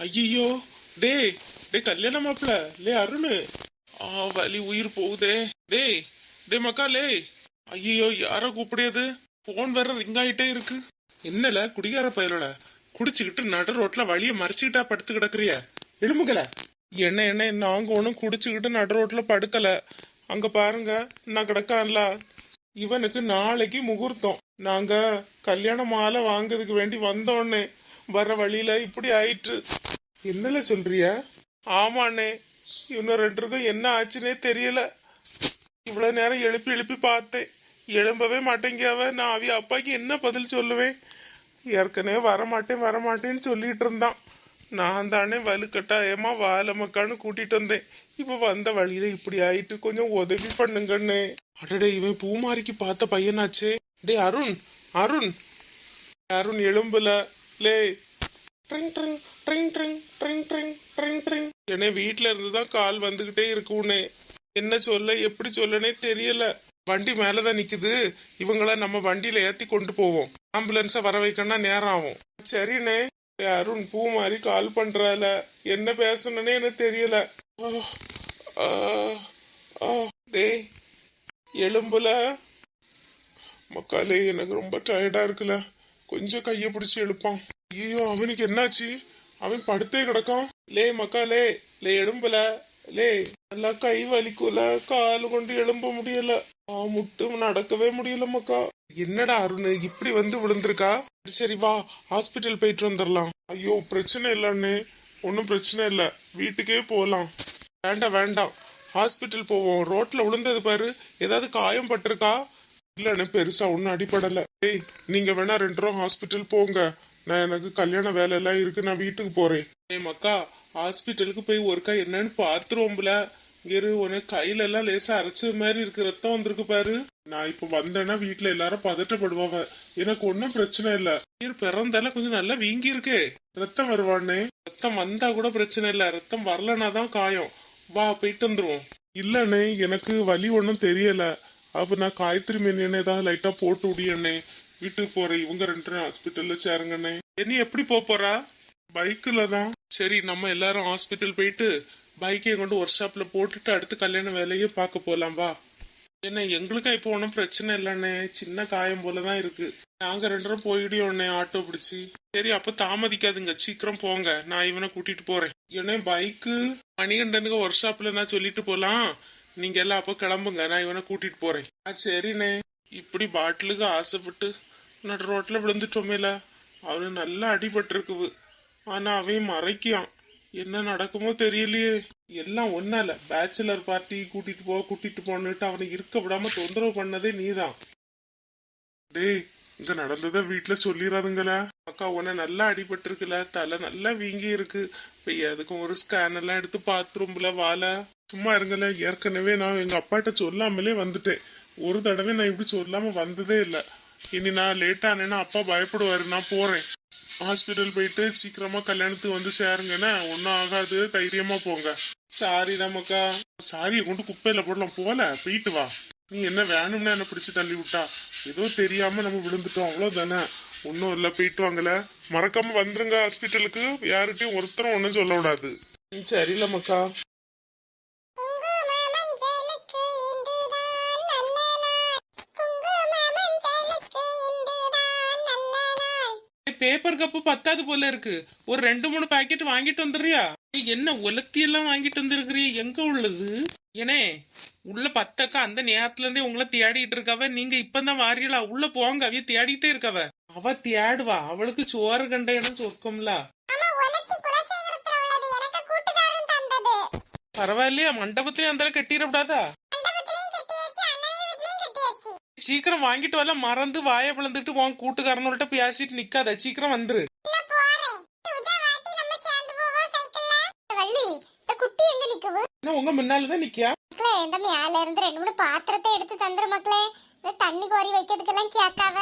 ஐயோ, டேய் டேய் கல்யாண மாப்பிள லே அருணு. வலி உயிர் போகுதே. டேய் டேய் மக்காலே. ஐயோ, யார கூப்பிடியது? போன் வேற ரிங் ஆயிட்டே இருக்கு. என்னல குடிகார பயலோட குடிச்சுக்கிட்டு நடு ரோட்ல வழிய மறைச்சுக்கிட்டா படுத்து கிடக்குறிய? எழுமுகல. என்ன என்ன நாங்க ஒன்னும் குடிச்சுக்கிட்டு நடு ரோட்ல படுக்கல. அங்க பாருங்க நான் கிடக்கான்ல. இவனுக்கு நாளைக்கு முகூர்த்தம். நாங்க கல்யாண மாலை வாங்குறதுக்கு வேண்டி வந்தோன்னே வர்ற வழியில இப்படி ஆயிற்று. என்னல சொல்றிய? ஆமாண்ணே, இன்னும் 2 இருக்கும் என்ன ஆச்சுன்னே தெரியல. இவ்வளவு நேரம் எழுப்பி எழுப்பி பார்த்தேன், எழும்பவே மாட்டேங்கியாவ. நான் அவிய அப்பாக்கு என்ன பதில் சொல்லுவேன்? ஏற்கனவே வரமாட்டேன்னு சொல்லிட்டு இருந்தான். நான் தானே வலுக்கட்டாயமா வாழமக்கான்னு கூட்டிட்டு வந்தேன். இப்ப வந்த வழியில இப்படி ஆயிட்டு, கொஞ்சம் உதவி பண்ணுங்கண்ணே. அடடே, இவன் பூமாரிக்கு பார்த்த பையனாச்சே. டே அருண், அருண் அருண் எழும்புல லே. என்ன வீட்டுல இருந்துதான் கால் வந்துகிட்டே இருக்குன்னே. என்ன சொல்ல எப்படி சொல்லனே தெரியல. வண்டி மேலதான் நிக்குது. இவங்கள நம்ம வண்டியில ஏத்தி கொண்டு போவோம். ஆம்புலன்ஸ வர வைக்கணும்னா நேரம் ஆகும். சரிண்ணே. அருண் பூ மாதிரி கால் பண்றால, என்ன பேசணும்னே எனக்கு தெரியல. டேய் எலும்புல மக்காலே, எனக்கு ரொம்ப டயர்டா இருக்குல்ல. கொஞ்சம் கைய பிடிச்சு எழுப்பான். ஐயோ, அவனுக்கு என்னாச்சு? அவன் படுத்தே கிடக்கான். லே மக்காலே, லே எலும்புல லே. நல்லா கை வலிக்குல, காலு கொண்டு எழும்ப முடியல. முட்டு நடக்கவே முடியல மக்கா. என்னடா அருண் இப்படி வந்து விழுந்திருக்கா? சரி வா, ஹாஸ்பிட்டல் போயிட்டு வந்துடலாம். ஐயோ பிரச்சனை இல்லன்னு. ஒன்னும் பிரச்சனை இல்ல, வீட்டுக்கே போலாம். வேண்டாம் வேண்டாம், ஹாஸ்பிட்டல் போவோம். ரோட்ல விழுந்தது பாரு, ஏதாவது காயம் பட்டிருக்கா? இல்லன்னு பெருசா ஒன்னும் அடிப்படல. ஏய், நீங்க வேணா 2 ரூபா ஹாஸ்பிட்டல் போங்க. நான் எனக்கு கல்யாண வேலை எல்லாம் இருக்கு, நான் வீட்டுக்கு போறேன். ஏய் மக்கா, ஹாஸ்பிட்டலுக்கு போய் ஒருக்கா என்னன்னு பாத்துருவோம்ல. இரு, உனக்கு கையில எல்லாம் லேசா அரைச்ச மாதிரி இருக்கு, ரத்தம் வந்திருக்கு பாரு. நான் இப்ப வந்தேன்னா வீட்டுல எல்லாரும் பதட்டப்படுவாங்க. எனக்கு ஒன்னும் பிரச்சனை இல்ல. பிறந்தால கொஞ்சம் நல்லா வீங்கி இருக்கே. ரத்தம் வருவானே. ரத்தம் வந்தா கூட பிரச்சனை இல்ல, ரத்தம் வரலனாதான் காயம். வா போயிட்டு வந்துருவோம். இல்லண்ணே, எனக்கு வலி ஒன்னும் தெரியல. அப்ப நான் காயத்ரி மென்னு ஏதாவது லைட்டா போட்டு விடியண்ணே. வீட்டுக்கு போறேன். இவங்க 2 ஹாஸ்பிட்டல்ல சேருங்கண்ணே. என்ன எப்படி போறா? பைக்ல தான். சரி, நம்ம எல்லாரும் ஹாஸ்பிட்டல் போயிட்டு பைக்கை கொண்டு ஒர்க் ஷாப்ல போட்டுட்டு அடுத்து கல்யாண வேலையே பார்க்க போலாம். வா. என்ன எங்களுக்கா இப்போ ஒன்றும் பிரச்சனை இல்லைண்ணே, சின்ன காயம் போலதான் இருக்கு. நாங்க 2 போயிடியோண்ணே ஆட்டோ பிடிச்சி. சரி அப்ப தாமதிக்காதுங்க, சீக்கிரம் போங்க. நான் இவனை கூட்டிட்டு போறேன். ஏன்னா பைக்கு மணிகண்டனுக்கு ஒர்க் ஷாப்ல நான் சொல்லிட்டு போலாம். நீங்க எல்லாம் அப்ப கிளம்புங்க, நான் இவனை கூட்டிட்டு போறேன். சரிண்ணே. இப்படி பாட்டிலுக்கு ஆசைப்பட்டு நடு ரோட்ல விழுந்துட்டோமேல. அவனு நல்லா அடிபட்டு இருக்குது. ஆனா அவன் மறைக்கான். என்ன நடக்குமோ தெரியலையே. எல்லாம் ஒன்னால பேச்சுலர் பார்ட்டி கூட்டிட்டு போன்னுட்டு அவனை இருக்க விடாம தொந்தரவு பண்ணதே நீதான். டேய், இங்க நடந்ததை வீட்டுல சொல்லிடாதுங்களா? அக்கா உன்னை நல்லா அடிபட்டு இருக்குல்ல, தலை நல்லா வீங்கி இருக்கு. இப்ப எதுக்கும் ஒரு ஸ்கேன் எல்லாம் எடுத்து பாத்ரூம்ல வாழ. சும்மா இருங்கல. ஏற்கனவே நான் எங்க அப்பாட்ட சொல்லாமலே வந்துட்டேன். ஒரு தடவை நான் இப்படி சொல்லாம வந்ததே இல்ல. இனி நான் லேட் ஆனேன்னா அப்பா பயப்படுவாரு. நான் போறேன். ஹாஸ்பிட்டல் போயிட்டு சீக்கிரமா கல்யாணத்துக்கு வந்து சேருங்கன்னா ஒன்னும் ஆகாது, தைரியமா போங்க. சாரி நமக்கா. சாரியை கொண்டு குப்பையில போடலாம். போல போயிட்டு வா. நீ என்ன வேணும்னா என்ன பிடிச்சு தள்ளி விட்டா? ஏதோ தெரியாம நம்ம விழுந்துட்டோம், அவ்வளவுதானே. ஒன்னும் இல்ல, போயிட்டு வாங்கல. மறக்காம வந்துருங்க ஹாஸ்பிட்டலுக்கு. யாருகிட்டையும் ஒருத்தரும் ஒன்னும் சொல்ல விடாது. சரியில்ல மக்கா. பேப்பர் கப்பு பத்தாது போல இருக்கு. ஒரு 2-3 பாக்கெட் வாங்கிட்டு வந்துடுறியா? என்ன உலத்தி எல்லாம் வாங்கிட்டு வந்துருக்கிறிய? எங்க உள்ளது? ஏனே உள்ள பத்தக்கா அந்த நேரத்துல இருந்தே உங்களை தேடிட்டு இருக்கவ. நீங்க இப்பதான் வாரியலா? உள்ள போங்க, அவைய தேடிட்டே இருக்கவ. அவ தேடுவா, அவளுக்கு சோறு கண்ட இடம் சொர்க்கம்ல. பரவாயில்லையா? மண்டபத்திலயும் அந்த கட்டிடக்கூடாதா? சீக்கிரம் வாங்கிட்டு வரல. மறந்து வாய பிளந்துட்டு உன் கூட்டுக்காரனோட பேசிட்டு நிக்காத. சீக்கிரம் வந்துரு. உங்க முன்னாலதான் நிக்கியா? இந்த மேல இருந்து 2-3 பாத்திரத்தை எடுத்து தந்துரு மக்களே. தண்ணி கோரி வைக்கிறதுக்கெல்லாம் கேட்காவ.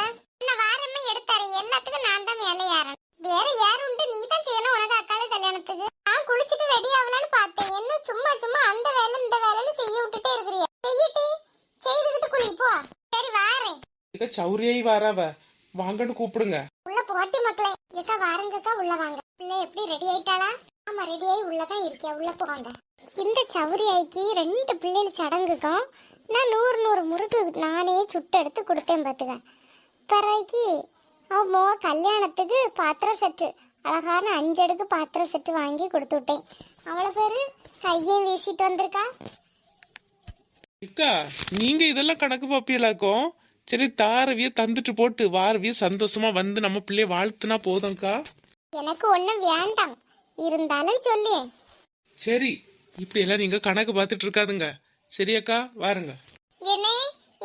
நான் வாரமே எடுத்தாரேன். எல்லாத்துக்கும் நான் தான் மேலே ஏறேன். வேற யார் உண்டு? நீ தான் செய்யணும் உனக்கு அக்கால கல்யாணத்துக்கு. நான் குளிச்சுட்டு ரெடி ஆகலான்னு பார்த்தேன். என்ன சும்மா சும்மா அந்த வேலை இந்த வேலைன்னு செய்ய விட்டுட்டே இருக்கிறிய. செய்யிட்டி செய்துகிட்டு குளி போ. சரி வாரேன். சௌரியாய் வாராவ, வாங்கன்னு கூப்பிடுங்க. உள்ள போட்டி மக்களே. ஏக்கா வாருங்கக்கா, உள்ள வாங்க. பிள்ளை எப்படி ரெடி ஆயிட்டாளா? ரெடியாகி உள்ளதான் இருக்கியா, உள்ள போங்க. இந்த சௌரியாய்க்கு 2 பிள்ளைகள் சடங்குக்கும் நான் 100 முறுக்கு நானே சுட்டெடுத்து கொடுத்தேன் பார்த்துக்க. பிறகு அவ கல்யாணத்துக்கு பாத்திர செட்டு, அழகான 5 அடுக்கு பாத்திர செட்டு வாங்கி கொடுத்து விட்டேன். அவளை பேரு கையும் வீசிட்டு வந்திருக்கா. அக்கா நீங்க இதெல்லாம் கணக்கு பாப்பியலாக்கும். சரி தாரவிய தந்துட்டு போட்டு வாரவிய சந்தோஷமா வந்து நம்ம பிள்ளைய வாழ்த்துனா போதும்க்கா. எனக்கு ஒண்ணும் வேண்டாம், இருந்தாலும் சொல்லு. சரி இப்படி எல்லாம் நீங்க கணக்கு பார்த்துட்டு இருக்காதுங்க. சரியாக்கா வாருங்க. என்னே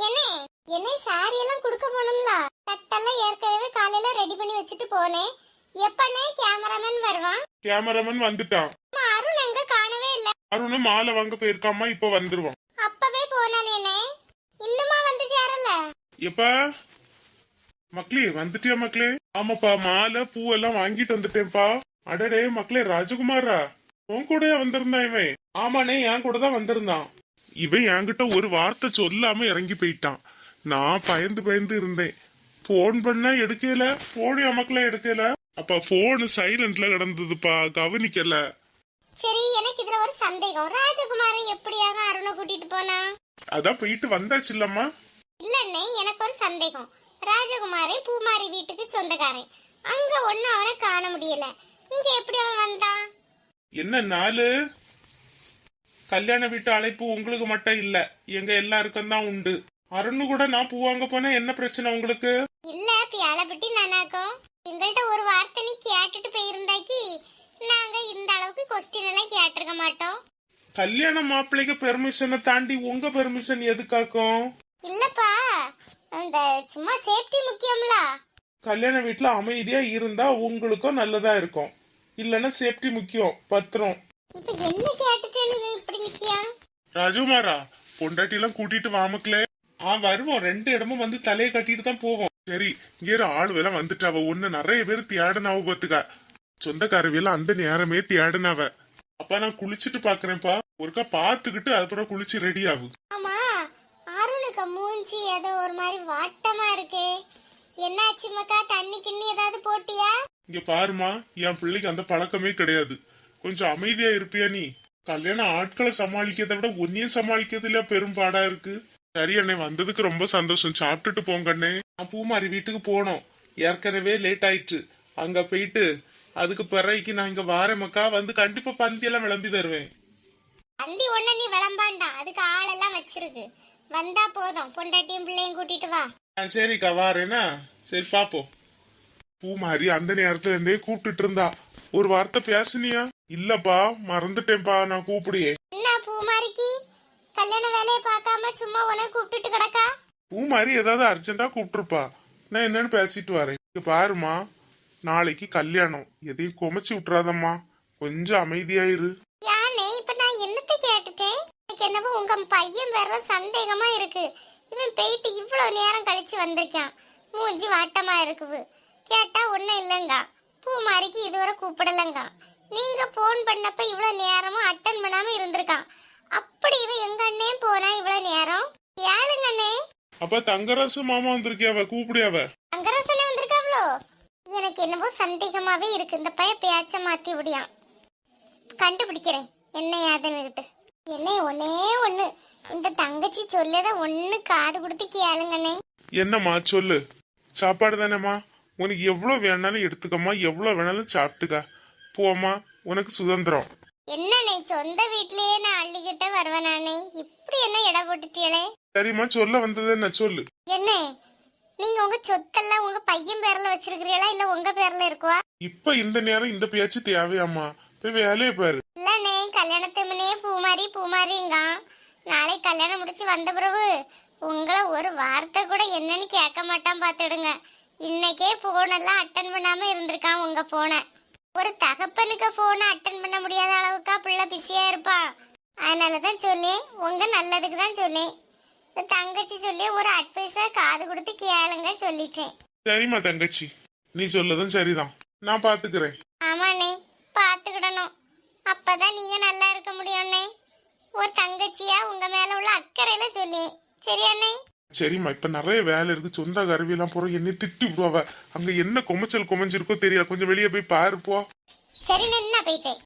என்னே என்னே சாரி எல்லாம் கொடுக்க போனோம்ல, தட்டெல்லாம் ஏற்கனவே காலையில ரெடி பண்ணி வச்சுட்டு போனேன். எப்பனே கேமராமேன் வருவான்? கேமராமேன் வந்துட்டான். அருண் எங்க காணவே இல்ல. அருண் மாலை வாங்க போயிருக்காமா, இப்ப வந்துருவான். அப்பவே போனானே, இன்னுமா வந்து சேரல? எப்பா மக்களே வந்துட்டியா மக்களே? ஆமாப்பா, மாலை பூ எல்லாம் வாங்கிட்டு வந்துட்டேன்ப்பா. அடடே மக்களே, ராஜகுமாரா உன் கூட வந்திருந்தான் இவன்? ஆமாண்ணே என் கூட தான் வந்திருந்தான். இவன் என்கிட்ட ஒரு வார்த்தை சொல்லாம இறங்கி போயிட்டான். நான் பயந்து இருந்தேன். போன் பண்ண எடுக்கல, போன் மக்களே எடுக்கல. அப்ப போன் சைலண்ட்ல கிடந்ததுப்பா, கவனிக்கல. சரி, எனக்கு இதுல ஒரு சந்தேகம். ராஜகுமாரி எப்படியாக அருணை கூட்டிட்டு போனா? அதான் போயிட்டு வந்தாச்சு இல்லம்மா. இல்லண்ணே, எனக்கு ஒரு சந்தேகம். ராஜகுமாரி பூமாரி வீட்டுக்கு சொந்தக்காரன். அங்க ஒண்ணு அவனை காண முடியல. இங்க எப்படி அவன் வந்தான்? என்ன நாலு கல்யாண வீட்டு அழைப்பு உங்களுக்கு மட்டும் இல்ல, எங்க எல்லாருக்கும் தான் உண்டு. அருண் கூட நான் பூ வாங்க போனா என்ன பிரச்சனை உங்களுக்கு? இல்ல பியாலப்பட்டி நானாக்கும், எங்கள்கிட்ட ஒரு வார்த்தை நீ கேட்டுட்டு போயிருந்தாக்கி நாங்க இந்த அளவுக்கு கொஸ்டின் எல்லாம் கேட்டிருக்க மாட்டோம். கல்யாண மாப்பிள்ளைக்கு பெர்மிஷனை தாண்டி உங்க பெர்மிஷன் எதுக்காக்கும்? இல்லப்பா, அந்த சும்மா சேஃப்டி முக்கியம்ல. கல்யாண வீட்டுல அமைதியா இருந்தா உங்களுக்கும் நல்லதா இருக்கும். இல்லன்னா சேஃப்டி முக்கியம். பத்திரம். இப்ப என்ன கேட்டுட்டேன்னு இவன் இப்படி நிக்கியா? ராஜகுமாரா பொண்டாட்டி எல்லாம் கூட்டிட்டு வாமக்கலே. வருவோம், 2 இடமும் வந்து தலையை கட்டிட்டு தான் போவோம். சரி, இங்க ஆளு வேலை வந்துட்டாவ. ஒண்ணு நிறைய பேர் தியாடுனாவ பாத்துக்க. சொந்தக்காரவியெல்லாம் அந்த நேரமே தியாடுனாவ. அப்ப நான் குளிச்சுட்டு பாக்குறேன்ப்பா, ஒருக்கா பாத்துக்கிட்டு அதுக்கப்புறம் குளிச்சு ரெடி ஆகும். ஆமா, அருணுக்கு மூஞ்சி ஏதோ ஒரு மாதிரி வாட்டமா இருக்கு. என்னாச்சு மக்கா? தண்ணி கிண்ணி ஏதாவது போட்டியா? இங்க பாருமா, என் பிள்ளைக்கு அந்த பழக்கமே கிடையாது. கொஞ்சம் அமைதியா இருப்பியா நீ? கல்யாண ஆட்களை சமாளிக்கிறத விட ஒன்னையே சமாளிக்கிறதுல பெரும்பாடா இருக்கு. சரி அண்ணே, வந்ததுக்கு ரொம்ப சந்தோஷம். சாப்பிட்டுட்டு போங்க அண்ணே. நான் பூமாரி வீட்டுக்கு போனோம், ஏற்கனவே லேட் ஆயிட்டு. அங்க போயிட்டு அதுக்கு பிறகு நான் இங்க வாரேமக்கா. வந்து கண்டிப்பா பந்தி எல்லாம் விளம்பி தருவேன். பந்தி ஒண்ணு நீ விளம்பாண்டா, அதுக்கு ஆளெல்லாம் வச்சிருக்கு. வந்தா போதும், பொண்டாட்டியும் பிள்ளையும் கூட்டிட்டு வா. சரிக்கா வாரேனா? சரி பாப்போம். பூமாரி அந்த நேரத்துல இருந்தே கூப்பிட்டுட்டு இருந்தா. ஒரு வார்த்தை பேசுனியா? இல்லப்பா, மறந்துட்டேன்ப்பா, நான் கூப்பிடியே. என்ன பூமாரிக்கு கல்யாண வேலையை பார்க்காம சும்மா உனக்கு கூப்பிட்டுட்டு கிடக்கா? பூமாரி ஏதாவது அர்ஜென்டா கூப்பிட்டுருப்பா. நான் என்னன்னு பேசிட்டு வரேன். இங்க பாருமா, நாளைக்கு கல்யாணம். எதையும் குமைச்சு விட்டுறாதம்மா. கொஞ்சம் அமைதியாயிரு. யானே, இப்ப நான் என்னத்தை கேட்டுட்டேன்? எனக்கு என்னவோ உங்க பையன் வேற சந்தேகமா இருக்கு. இவன் போயிட்டு இவ்வளவு நேரம் கழிச்சு வந்திருக்கான், மூஞ்சி வாட்டமா இருக்குது. கேட்டா ஒண்ணும் இல்லங்க, பூமாரிக்கு இதுவரை கூப்பிடலங்க. நீங்க போன் பண்ணப்ப இவ்வளவு நேரமும் அட்டன் பண்ணாம இருந்திருக்கான். அப்படி இவன் எங்க அண்ணே போனா இவ்வளவு நேரம்? ஏழுங்க அண்ணே. அப்ப தங்கராசு மாமா வந்திருக்கியாவ, கூப்பிடியாவ? அங்கரசனே வந்திருக்காவ்ளோ? எனக்கு என்னவோ சந்தேகமாவே இருக்கு. இந்த பையன் பேச்ச மாத்தி விடியான். கண்டுபிடிக்கிறேன் என்ன யாதன்னுகிட்டு. என்ன ஒன்னே ஒண்ணு, இந்த தங்கச்சி சொல்லத ஒண்ணு காது கொடுத்து கேளுங்கண்ணே. என்னம்மா சொல்லு. சாப்பாடு தானேம்மா, உனக்கு எவ்வளவு வேணாலும் எடுத்துக்கம்மா, எவ்வளவு வேணாலும் சாப்பிட்டுக்க. போம்மா, உனக்கு சுதந்திரம். என்னண்ணே, சொந்த வீட்லயே நான் அள்ளிக்கிட்ட வருவேன் நானே, இப்படி என்ன இட போட்டுட்டீங்களே? சரிம்மா, சொல்ல வந்தது என்ன சொல்லு. என்ன, நீங்க உங்க சொத்தெல்லாம் உங்க பையன் பேர்ல வச்சிருக்கிறீங்களா இல்ல உங்க பேர்ல இருக்குவா? இப்ப இந்த நேரம் இந்த பேச்சு தேவையாம்மா? போய் வேலையை பாரு. இல்லண்ணே, கல்யாணத்துமுனே பூமாரி பூமாரிங்க. நாளை கல்யாணம் முடிச்சு வந்த பிறகு உங்களை ஒரு வார்த்தை கூட என்னன்னு கேட்க மாட்டான் பாத்துடுங்க. இன்னைக்கே போனெல்லாம் அட்டன் பண்ணாம இருந்திருக்கான் உங்க போனை. ஒரு தகப்பனுக்கு போனை அட்டன் பண்ண முடியாத அளவுக்கா பிள்ளை பிஸியா இருப்பான். அதனாலதான் சொல்லேன், உங்க நல்லதுக்கு தான் சொல்லேன். தங்கச்சி சொல்லி ஒரு அட்வைஸா காது கொடுத்து கேளுங்க சொல்லிட்டேன். சரிம்மா தங்கச்சி, நீ சொல்லதும் சரிதான், நான் பாத்துக்கிறேன். ஆமாண்ணே, பாத்துக்கிடணும். அப்பதான் நீங்க நல்லா இருக்க முடியும்ண்ணே. ஒரு தங்கச்சியா உங்க மேல உள்ள அக்கறையில சொல்லி. சரியாண்ணே? சரிம்மா, இப்ப நிறைய வேலை இருக்கு. சொந்த கருவியெல்லாம் போறோம், என்னை திட்டி விடுவாவ. அங்க என்ன கொமைச்சல் கொமைஞ்சிருக்கோ தெரியல. கொஞ்சம் வெளியே போய் பாருப்போ. சரி, நான் போயிட்டேன்.